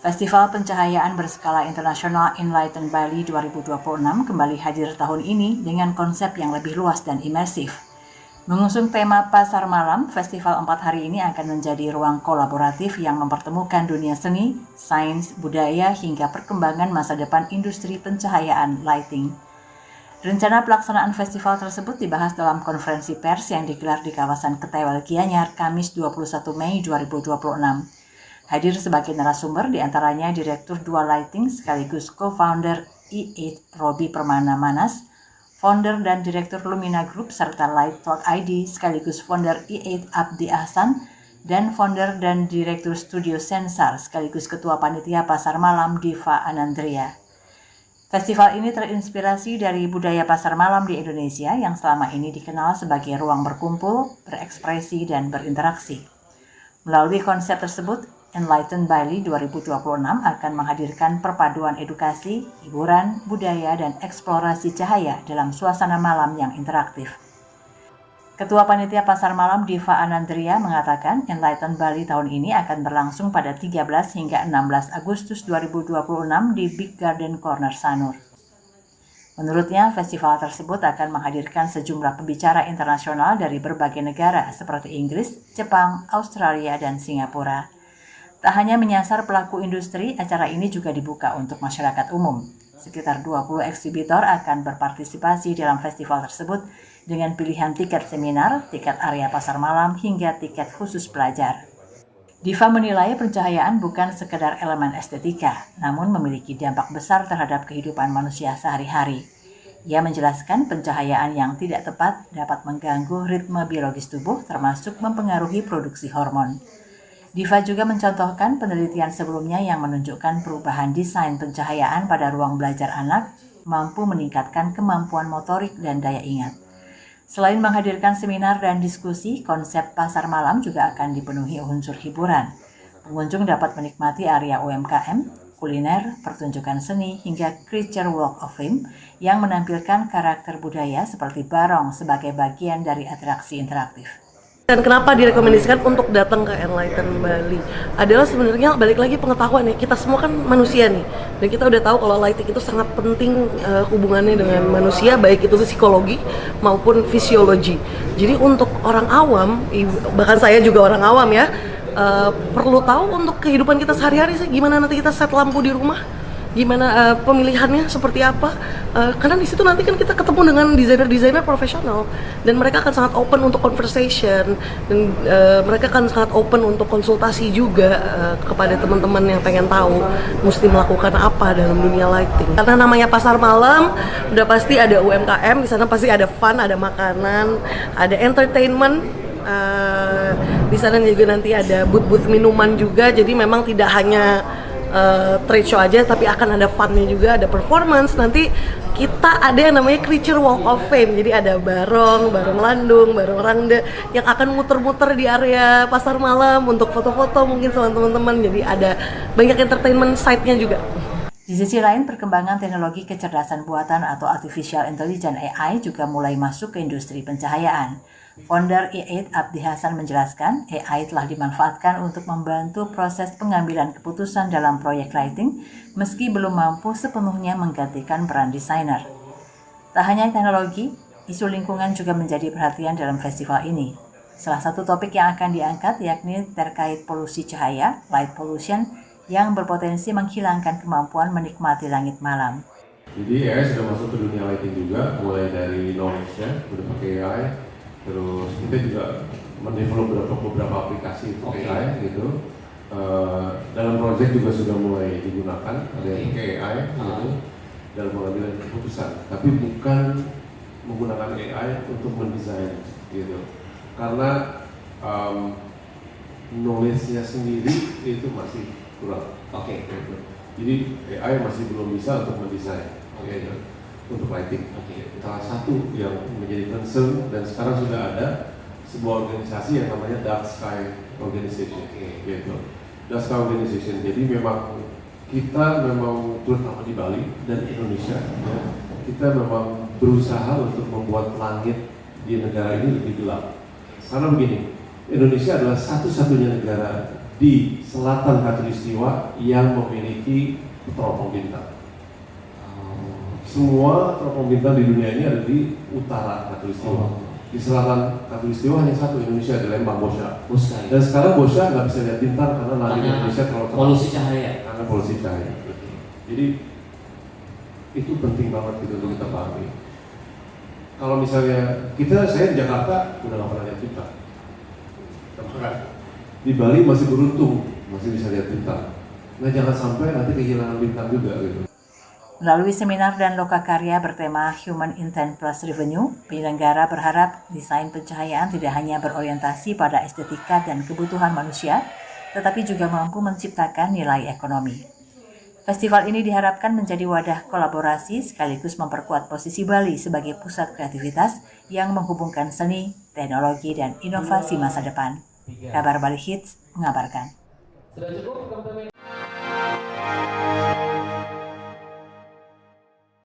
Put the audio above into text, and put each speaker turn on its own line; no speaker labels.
Festival Pencahayaan Berskala Internasional Enlighten Bali 2026 kembali hadir tahun ini dengan konsep yang lebih luas dan imersif. Mengusung tema Pasar Malam, festival 4 hari ini akan menjadi ruang kolaboratif yang mempertemukan dunia seni, sains, budaya, hingga perkembangan masa depan industri pencahayaan lighting. Rencana pelaksanaan festival tersebut dibahas dalam konferensi pers yang digelar di kawasan Ketewel Gianyar, Kamis 21 Mei 2026. Hadir sebagai narasumber diantaranya Direktur Dua Lighting sekaligus co-founder E8 Robi Permana Manas, founder dan Direktur Lumina Group serta Light Talk ID sekaligus founder E8 Abdi Ahsan, dan founder dan Direktur Studio Sensar sekaligus Ketua Panitia Pasar Malam Diva Anandria. Festival ini terinspirasi dari budaya pasar malam di Indonesia yang selama ini dikenal sebagai ruang berkumpul, berekspresi, dan berinteraksi. Melalui konsep tersebut, Enlighten Bali 2026 akan menghadirkan perpaduan edukasi, hiburan, budaya, dan eksplorasi cahaya dalam suasana malam yang interaktif. Ketua Panitia Pasar Malam Diva Anandria mengatakan Enlighten Bali tahun ini akan berlangsung pada 13 hingga 16 Agustus 2026 di Big Garden Corner Sanur. Menurutnya, festival tersebut akan menghadirkan sejumlah pembicara internasional dari berbagai negara seperti Inggris, Jepang, Australia, dan Singapura. Tak hanya menyasar pelaku industri, acara ini juga dibuka untuk masyarakat umum. Sekitar 20 eksibitor akan berpartisipasi dalam festival tersebut dengan pilihan tiket seminar, tiket area pasar malam, hingga tiket khusus pelajar. Diva menilai pencahayaan bukan sekedar elemen estetika, namun memiliki dampak besar terhadap kehidupan manusia sehari-hari. Ia menjelaskan pencahayaan yang tidak tepat dapat mengganggu ritme biologis tubuh termasuk mempengaruhi produksi hormon. Diva juga mencontohkan penelitian sebelumnya yang menunjukkan perubahan desain pencahayaan pada ruang belajar anak mampu meningkatkan kemampuan motorik dan daya ingat. Selain menghadirkan seminar dan diskusi, konsep pasar malam juga akan dipenuhi unsur hiburan. Pengunjung dapat menikmati area UMKM, kuliner, pertunjukan seni, hingga Creature Walk of Fame yang menampilkan karakter budaya seperti barong sebagai bagian dari atraksi interaktif.
Dan kenapa direkomendasikan untuk datang ke Enlighten Bali adalah sebenarnya balik lagi pengetahuan ya, kita semua kan manusia nih, dan kita udah tahu kalau lighting itu sangat penting hubungannya dengan manusia, baik itu psikologi maupun fisiologi. Jadi untuk orang awam, bahkan saya juga orang awam ya, perlu tahu untuk kehidupan kita sehari-hari sih, gimana nanti kita set lampu di rumah, gimana pemilihannya seperti apa, karena di situ nanti kan kita ketemu dengan desainer-desainer profesional dan mereka akan sangat open untuk conversation dan mereka akan sangat open untuk konsultasi juga kepada teman-teman yang pengen tahu mesti melakukan apa dalam dunia lighting. Karena namanya pasar malam, udah pasti ada UMKM di sana, pasti ada fun, ada makanan, ada entertainment. Di sana juga nanti ada booth-booth minuman juga, jadi memang tidak hanya trade show aja, tapi akan ada funnya juga, ada performance. Nanti kita ada yang namanya Creature Walk of Fame, jadi ada barong landung, barong rangda yang akan muter-muter di area pasar malam untuk foto-foto mungkin sama teman-teman, jadi ada banyak entertainment site-nya juga.
Di sisi lain, perkembangan teknologi kecerdasan buatan atau Artificial Intelligence AI juga mulai masuk ke industri pencahayaan. Founder E8 Abdi Ahsan menjelaskan, AI telah dimanfaatkan untuk membantu proses pengambilan keputusan dalam proyek lighting, meski belum mampu sepenuhnya menggantikan peran desainer. Tak hanya teknologi, isu lingkungan juga menjadi perhatian dalam festival ini. Salah satu topik yang akan diangkat yakni terkait polusi cahaya, light pollution, yang berpotensi menghilangkan kemampuan menikmati langit malam.
Jadi AI sudah masuk ke dunia lighting juga, mulai dari knowledge-nya, udah pakai AI. Terus kita juga mendevelop beberapa aplikasi untuk AI gitu. Dalam proyek juga sudah mulai digunakan, ada yang pakai AI gitu, dalam pengambilan keputusan. Tapi bukan menggunakan AI untuk mendesain gitu. Karena knowledge-nya sendiri itu masih kurang. Gitu. Jadi AI masih belum bisa untuk mendesain. Gitu. Untuk lighting. Salah satu yang menjadi concern dan sekarang sudah ada sebuah organisasi yang namanya Dark Sky Organization, gitu. Dark Sky Organization. Jadi memang kita terutama di Bali dan Indonesia, ya, kita memang berusaha untuk membuat langit di negara ini lebih gelap. Karena begini, Indonesia adalah satu-satunya negara di selatan Khatulistiwa yang memiliki teropong bintang. Semua teropong bintang di dunia ini ada di utara Khatulistiwa. Di selatan Khatulistiwa hanya satu, Indonesia, di Lembang, Bosha. Dan sekarang Bosha nggak bisa lihat bintang karena langit Indonesia terlalu terang.
Polusi cahaya.
Karena polusi cahaya. Jadi itu penting banget gitu untuk kita pahami. Kalau misalnya saya di Jakarta udah nggak pernah lihat bintang. Di Bali masih beruntung, masih bisa lihat bintang. Nah jangan sampai nanti kehilangan bintang juga gitu.
Melalui seminar dan lokakarya bertema Human Intent Plus Revenue, penyelenggara berharap desain pencahayaan tidak hanya berorientasi pada estetika dan kebutuhan manusia, tetapi juga mampu menciptakan nilai ekonomi. Festival ini diharapkan menjadi wadah kolaborasi sekaligus memperkuat posisi Bali sebagai pusat kreativitas yang menghubungkan seni, teknologi, dan inovasi masa depan. Kabar Bali Hits mengabarkan.